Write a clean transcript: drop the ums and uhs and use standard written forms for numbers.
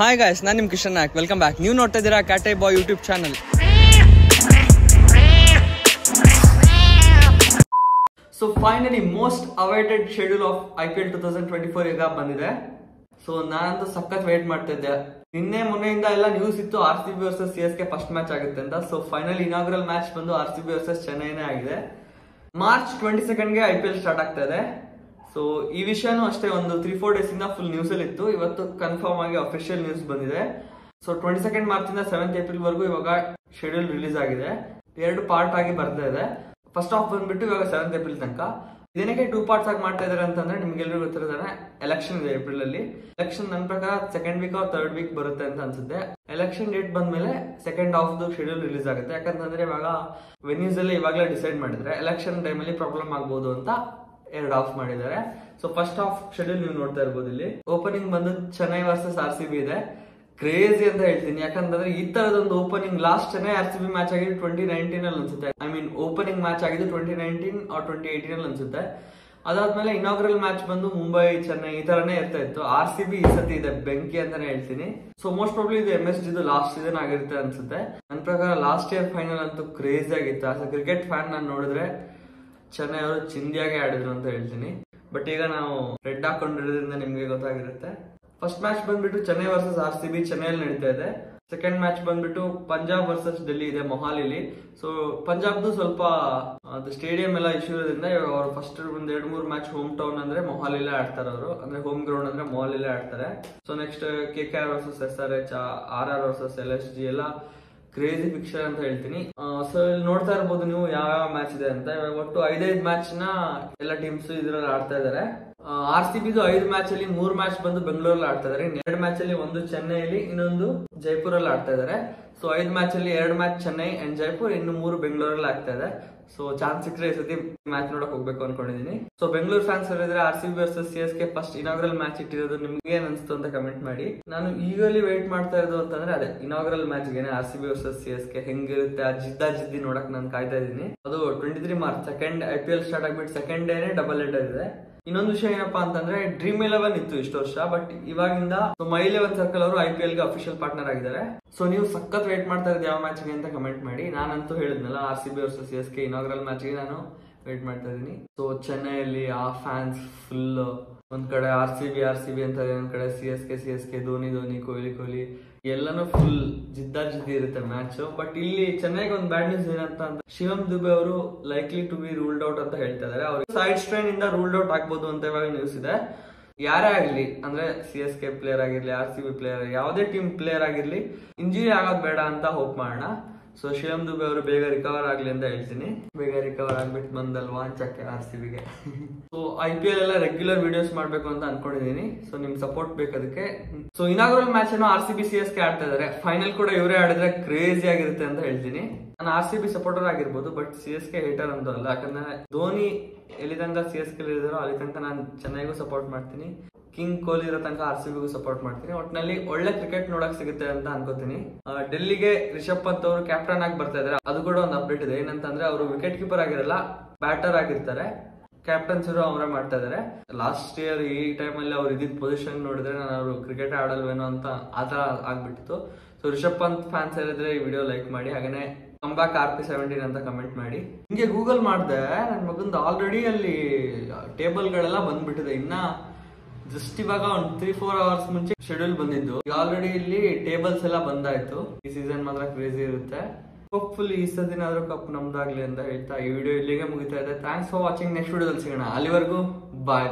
Hi guys, ನಾನು ನಿಮ್ಮ Kishan Nayak. Welcome back. ನೀವು ನೋಡ್ತಾ ಇದ್ದೀರಾ ಕ್ಯಾಟೆ boy YouTube channel. So finally most awaited schedule of IPL 2024 ಈಗ ಬಂದಿದೆ. ಸೊ ನಾನಂತೂ ಸಖತ್ ವೇಟ್ ಮಾಡ್ತಾ ಇದ್ದೆ. ನಿನ್ನೆ ಮೊನ್ನೆಯಿಂದ ಎಲ್ಲ ನ್ಯೂಸ್ ಇತ್ತು RCB versus CSK first match ಆಗುತ್ತೆ ಅಂತ. ಸೊ ಫೈನಲ್ ಇನಾಗ್ರಲ್ ಮ್ಯಾಚ್ ಬಂದು RCB ವರ್ಸಸ್ ಚೆನ್ನೈನೇ ಆಗಿದೆ. ಮಾರ್ಚ್ 22ಗೆ IPL ಸ್ಟಾರ್ಟ್ ಆಗ್ತಾ ಇದೆ. ಸೊ ಈ ವಿಷಯನೂ ಅಷ್ಟೇ ಒಂದು 3-4 ಡೇಸ್ ಇಂದ ಫುಲ್ ನ್ಯೂಸ್ ಅಲ್ಲಿ ಇತ್ತು. ಇವತ್ತು ಕನ್ಫರ್ಮ್ ಆಗಿ ಅಫಿಷಿಯಲ್ ನ್ಯೂಸ್ ಬಂದಿದೆ. ಸೊ 22 ಮಾರ್ಚ್ ಇಂದ 7th ಏಪ್ರಿಲ್ ವರೆಗೂ ಇವಾಗ ಶೆಡ್ಯೂಲ್ ರಿಲೀಸ್ ಆಗಿದೆ. 2 ಪಾರ್ಟ್ ಆಗಿ ಬರ್ತಾ ಇದೆ. ಫಸ್ಟ್ ಹಾಫ್ ಬಂದ್ಬಿಟ್ಟು ಇವಾಗ 7th ಏಪ್ರಿಲ್ ತನಕ. ಇದೇನಕ್ಕೆ 2 ಪಾರ್ಟ್ಸ್ ಆಗಿ ಮಾಡ್ತಾ ಇದಾರೆ ಅಂತಂದ್ರೆ ನಿಮ್ಗೆಲ್ಲರೂ ಗೊತ್ತಿರೋದಾನೆ ಎಲೆಕ್ಷನ್ ಇದೆ ಏಪ್ರಿಲ್ ಅಲ್ಲಿ. ಎಲೆಕ್ಷನ್ ನನ್ನ ಪ್ರಕಾರ 2nd weak R 3rd weak ಬರುತ್ತೆ ಅಂತ ಅನ್ಸುತ್ತೆ. ಎಲೆಕ್ಷನ್ ಡೇಟ್ ಬಂದ್ಮೇಲೆ ಸೆಕೆಂಡ್ ಹಾಫ್ ಶೆಡ್ಯೂಲ್ ರಿಲೀಸ್ ಆಗುತ್ತೆ. ಯಾಕಂತಂದ್ರೆ ಇವಾಗ ವೆನ್ಯೂಸ್ ಅಲ್ಲಿ ಇವಾಗಲೇ ಡಿಸೈಡ್ ಮಾಡಿದ್ರೆ ಎಲೆಕ್ಷನ್ ಟೈಮ್ ಅಲ್ಲಿ ಪ್ರಾಬ್ಲಮ್ ಆಗ್ಬೋದು ಅಂತ 2 ಹಾಫ್ ಮಾಡಿದ್ದಾರೆ. ಸೊ ಫಸ್ಟ್ ಹಾಫ್ ಶೆಡ್ಯೂಲ್ ನೀವು ನೋಡ್ತಾ ಇರ್ಬೋದು. ಇಲ್ಲಿ ಓಪನಿಂಗ್ ಬಂದು ಚೆನ್ನೈ ವರ್ಸಸ್ RCB ಇದೆ. ಕ್ರೇಜಿ ಅಂತ ಹೇಳ್ತೀನಿ. ಯಾಕಂತಂದ್ರೆ ಈ ತರದೊಂದು opening last Chennai RCB match ಆಗಿದ್ದು 2019 ಅಲ್ಲಿ ಅನ್ಸುತ್ತೆ. ಐ ಮೀನ್ ಓಪನಿಂಗ್ ಮ್ಯಾಚ್ ಆಗಿದ್ದು 2019 ಆರ್ 2018 ಅಲ್ಲಿ ಅನ್ಸುತ್ತೆ. ಅದಾದ್ಮೇಲೆ ಇನಾಗ್ರಲ್ ಮ್ಯಾಚ್ ಬಂದು ಮುಂಬೈ ಚೆನ್ನೈ ಈ ತರನೇ ಇರ್ತಾ ಇತ್ತು. RCB ಈ ಸತಿ ಇದೆ ಬೆಂಕಿ ಅಂತಾನೆ ಹೇಳ್ತೀನಿ. ಸೊ ಮೋಸ್ಟ್ ಪ್ರಾಬ್ಲಿ ಇದು MSG ಲಾಸ್ಟ್ ಸೀಸನ್ ಆಗಿರುತ್ತೆ ಅನ್ಸುತ್ತೆ. ನನ್ನ ಪ್ರಕಾರ ಲಾಸ್ಟ್ ಇಯರ್ ಫೈನಲ್ ಅಂತೂ ಕ್ರೇಜಿ ಆಗಿತ್ತು. ಆಸ್ ಅ ಕ್ರಿಕೆಟ್ ಫ್ಯಾನ್ ನಾನು ನೋಡಿದ್ರೆ ಚೆನ್ನೈ ಅವರು ಚಿಂದಿಯಾಗೆ ಆಡಿದ್ರು ಅಂತ ಹೇಳ್ತೀನಿ. ಬಟ್ ಈಗ ನಾವು ರೆಡ್ ಹಾಕೊಂಡಿರೋದ್ರಿಂದ ನಿಮ್ಗೆ ಗೊತ್ತಾಗಿರುತ್ತೆ. ಫಸ್ಟ್ ಮ್ಯಾಚ್ ಬಂದ್ಬಿಟ್ಟು ಚೆನ್ನೈ ವರ್ಸಸ್ RCB ಚೆನ್ನೈಯಲ್ಲಿ ನಡೀತಾ ಇದೆ. ಸೆಕೆಂಡ್ ಮ್ಯಾಚ್ ಬಂದ್ಬಿಟ್ಟು ಪಂಜಾಬ್ ವರ್ಸಸ್ ಡೆಲ್ಲಿ ಇದೆ ಮೊಹಾಲಿಲಿ. ಸೊ ಪಂಜಾಬ್ದು ಸ್ವಲ್ಪ ಅದು ಸ್ಟೇಡಿಯಂ ಎಲ್ಲ ಇಶ್ಯೂ ಇರೋದ್ರಿಂದ ಇವಾಗ ಅವ್ರು ಫಸ್ಟ್ ಒಂದ್ 2-3 ಮ್ಯಾಚ್ ಹೋಮ್ ಟೌನ್ ಅಂದ್ರೆ ಮೊಹಾಲಿಲೇ ಆಡ್ತಾರೆ ಅವರು. ಅಂದ್ರೆ ಹೋಮ್ ಗ್ರೌಂಡ್ ಅಂದ್ರೆ ಮೊಹಾಲಿಲೇ ಆಡ್ತಾರೆ. So next KKR versus SRH, RR versus LSG ಎಲ್ಲ ಕ್ರೇಜಿ ಪಿಕ್ಚರ್ ಅಂತ ಹೇಳ್ತೀನಿ. ಸೊ ಇಲ್ಲಿ ನೋಡ್ತಾ ಇರ್ಬೋದು ನೀವು ಯಾವ ಮ್ಯಾಚ್ ಇದೆ ಅಂತ. ಇವಾಗ ಒಟ್ಟು 5 ಮ್ಯಾಚ್ ನ ಎಲ್ಲ ಟೀಮ್ಸ್ ಇದ್ರಲ್ಲಿ ಆಡ್ತಾ ಇದಾರೆ. RCBದು 5 ಮ್ಯಾಚ್ ಅಲ್ಲಿ 3 ಮ್ಯಾಚ್ ಬಂದು ಬೆಂಗಳೂರಲ್ಲಿ ಆಡ್ತಾ ಇದಾರೆ. 2 ಮ್ಯಾಚ್ ಅಲ್ಲಿ ಒಂದು ಚೆನ್ನೈಲಿ, ಇನ್ನೊಂದು ಜೈಪುರಲ್ಲಿ ಆಡ್ತಾ ಇದಾರೆ. ಸೊ 5 ಮ್ಯಾಚ್ ಅಲ್ಲಿ 2 ಮ್ಯಾಚ್ ಚೆನ್ನೈ ಅಂಡ್ ಜೈಪುರ್, ಇನ್ನು 3 ಬೆಂಗಳೂರಲ್ಲಿ ಆಗ್ತಾ ಇದೆ. ಸೊ ಚಾನ್ಸ್ ಸಿಕ್ಕರೆ ಈ ಸತಿ ಮ್ಯಾಚ್ ನೋಡಕ್ ಹೋಗ್ಬೇಕು ಅನ್ಕೊಂಡಿದೀನಿ. ಸೊ ಬೆಂಗಳೂರು ಫ್ಯಾನ್ಸ್ ಇದ್ರೆ RCB versus CSK first inaugural match ಇಟ್ಟಿರೋದು ನಿಮ್ಗೆ ಏನ್ ಅನ್ಸ್ತು ಅಂತ ಕಮೆಂಟ್ ಮಾಡಿ. ನಾನು ಈಗಲಿ ವೇಟ್ ಮಾಡ್ತಾ ಇರೋದು ಅಂತಂದ್ರೆ ಅದೇ ಇನಾಗ್ರಲ್ ಮ್ಯಾಚ್ ಗೆ RCB ವರ್ಸಸ್ CSK ಹೆಂಗಿರುತ್ತೆ ಆ ಜಿದ್ದಿ ನೋಡಕ್ ನಾನು ಕಾಯ್ತಾ ಇದ್ದೀನಿ. ಅದು 23 ಮಾರ್ಚ್ ಸೆಕೆಂಡ್ IPL ಸ್ಟಾರ್ಟ್ ಆಗ್ಬಿಟ್ಟು ಸೆಕೆಂಡ್ ಡೇನೆ ಡಬಲ್ ಹೆಡರ್ ಇದೆ. ಇನ್ನೊಂದು ವಿಷಯ ಏನಪ್ಪಾ ಅಂತಂದ್ರೆ Dream 11 ಇತ್ತು ಇಷ್ಟು ವರ್ಷ, ಬಟ್ ಇವಾಗಿಂದ My 11 ಸರ್ಕಲ್ ಅವರು IPL ಗೆ ಅಫಿಷಿಯಲ್ ಪಾರ್ಟ್ನರ್ ಆಗಿದ್ದಾರೆ. ಸೊ ನೀವು ಸಖತ್ ವೇಟ್ ಮಾಡ್ತಾ ಇರೋದು ಯಾವ ಮ್ಯಾಚ್ ಗೆ ಅಂತ ಕಮೆಂಟ್ ಮಾಡಿ. ನಾನಂತೂ ಹೇಳಿದ್ನಲ್ಲ RCB versus CSK inaugural match ಗೆ ನಾನು ವೇಟ್ ಮಾಡ್ತಾ ಇದೀನಿ. ಸೊ ಚೆನ್ನೈಯಲ್ಲಿ ಆ ಫ್ಯಾನ್ಸ್ ಫುಲ್ ಒಂದ್ ಕಡೆ RCB ಅಂತ, ಒಂದ್ ಕಡೆ CSK ಧೋನಿ ಕೊಹ್ಲಿ ಎಲ್ಲಾನು ಫುಲ್ ಜಿದ್ದಿ ಇರುತ್ತೆ ಮ್ಯಾಚ್. ಬಟ್ ಇಲ್ಲಿ ಚೆನ್ನೈಗೆ ಒಂದು ಬ್ಯಾಡ್ ನ್ಯೂಸ್ ಏನಂತ ಅಂದ್ರೆ ಶಿವಮ್ ದುಬೆ ಅವರು likely to be ruled out ಅಂತ ಹೇಳ್ತಾ ಇದಾರೆ. ಅವ್ರಿಗೆ ಸೈಡ್ ಸ್ಟ್ರೈನ್ ಇಂದ ರೂಲ್ಡ್ ಔಟ್ ಆಗ್ಬೋದು ಅಂತ ಇವಾಗ ನ್ಯೂಸ್ ಇದೆ. ಯಾರೇ ಆಗ್ಲಿ ಅಂದ್ರೆ CSK ಪ್ಲೇಯರ್ ಆಗಿರ್ಲಿ, RCB ಪ್ಲೇಯರ್, ಯಾವುದೇ ಟೀಮ್ ಪ್ಲೇಯರ್ ಆಗಿರ್ಲಿ, ಇಂಜುರಿ ಆಗೋದ್ ಬೇಡ ಅಂತ ಹೋಪ್ ಮಾಡೋಣ. ಸೊ ಶಿವಮ್ ದುಬೆ ಅವರು ಬೇಗ ರಿಕವರ್ ಆಗ್ಲಿ ಅಂತ ಹೇಳ್ತೀನಿ. ಬೇಗ ರಿಕವರ್ ಆಗ್ಬಿಟ್ಟು ಬಂದಲ್ವಾ ಅಂಚಕ್ಕೆ RCBಗೆ. ಸೊ IPL ಎಲ್ಲ ರೆಗ್ಯುಲರ್ ವಿಡಿಯೋಸ್ ಮಾಡ್ಬೇಕು ಅಂತ ಅನ್ಕೊಂಡಿದೀನಿ. ಸೊ ನಿಮ್ ಸಪೋರ್ಟ್ ಬೇಕು ಅದಕ್ಕೆ. ಸೊ ಇನಾಗ್ರಲ್ ಮ್ಯಾಚ್ ಅನ್ನು RCB CSK ಆಡ್ತಾ ಇದಾರೆ. ಫೈನಲ್ ಕೂಡ ಇವರೇ ಆಡಿದ್ರೆ ಕ್ರೇಜಿ ಆಗಿರುತ್ತೆ ಅಂತ ಹೇಳ್ತೀನಿ. ನಾನು RCB ಸಪೋರ್ಟರ್ ಆಗಿರ್ಬೋದು, ಬಟ್ CSK ಹೇಟರ್ ಅಂತ ಅಲ್ಲ. ಯಾಕಂದ್ರೆ ಧೋನಿ ಎಲ್ಲಿ ತನಕ CSK ಇದಾರೋ ಅಲ್ಲಿ ತನಕ ನಾನು ಚೆನ್ನೈಗೂ ಸಪೋರ್ಟ್ ಮಾಡ್ತೀನಿ. ಕಿಂಗ್ ಕೊಹ್ಲಿ ಇರೋ ತನಕ RCBಗೂ ಸಪೋರ್ಟ್ ಮಾಡ್ತೀನಿ. ಒಟ್ಟಿನಲ್ಲಿ ಒಳ್ಳೆ ಕ್ರಿಕೆಟ್ ನೋಡಕ್ ಸಿಗುತ್ತೆ ಅಂತ ಅನ್ಕೋತೀನಿ. ಡೆಲ್ಲಿಗೆ ರಿಷಬ್ ಪಂತ್ ಅವರು ಕ್ಯಾಪ್ಟನ್ ಆಗಿ ಬರ್ತಾ ಇದಾರೆ. ಅದು ಕೂಡ ಒಂದು ಅಪ್ಡೇಟ್ ಇದೆ. ಏನಂತಂದ್ರೆ ಅವರು ವಿಕೆಟ್ ಕೀಪರ್ ಆಗಿರಲ್ಲ, ಬ್ಯಾಟರ್ ಆಗಿರ್ತಾರೆ. ಕ್ಯಾಪ್ಟನ್ಸ್ ಅವರೇ ಮಾಡ್ತಾ ಇದಾರೆ. ಲಾಸ್ಟ್ ಇಯರ್ ಈ ಟೈಮ್ ಅಲ್ಲಿ ಅವ್ರು ಇದ್ದಿದ್ದ ಪೊಸಿಷನ್ ನೋಡಿದ್ರೆ ನಾನು ಅವರು ಕ್ರಿಕೆಟ್ ಆಡಲ್ವೇನೋ ಅಂತ ಆತರ ಆಗ್ಬಿಟ್ಟಿತ್ತು. ಸೊ ರಿಷಬ್ ಪಂತ್ ಫ್ಯಾನ್ಸ್ ಹೇಳಿದ್ರೆ ಈ ವಿಡಿಯೋ ಲೈಕ್ ಮಾಡಿ. ಹಾಗೇನೆ ಕಂಬ್ಯಾಕ್ RP17 ಅಂತ ಕಮೆಂಟ್ ಮಾಡಿ. ಹಿಂಗೆ ಗೂಗಲ್ ಮಾಡಿದೆ, ನನ್ನ ಮಗಂದು ಆಲ್ರೆಡಿ ಅಲ್ಲಿ ಟೇಬಲ್ ಗಳೆಲ್ಲ ಬಂದ್ಬಿಟ್ಟಿದೆ. ಇನ್ನ ಜಸ್ಟ್ ಇವಾಗ ಒಂದು 3-4 ಅವರ್ಸ್ ಮುಂಚೆ ಶೆಡ್ಯೂಲ್ ಬಂದಿದ್ದು. ಆಲ್ರೆಡಿ ಇಲ್ಲಿ ಟೇಬಲ್ಸ್ ಎಲ್ಲ ಬಂದಾಯ್ತು. ಈ ಸೀಸನ್ ಮಾತ್ರ ಕ್ರೇಜಿ ಇರುತ್ತೆ. ಹೋಪ್ಫುಲ್ ಈ ಸದಿನಾದ್ರೂ ಕಪ್ ನಮ್ದಾಗ್ಲಿ ಅಂತ ಹೇಳ್ತಾ ಈ ವಿಡಿಯೋ ಇಲ್ಲಿಗೆ ಮುಗಿತಾ ಇದೆ. Thanks for watching. ನೆಕ್ಸ್ಟ್ ವಿಡಿಯೋದಲ್ಲಿ ಸಿಗೋಣ. ಅಲ್ಲಿವರೆಗೂ ಬಾಯ್.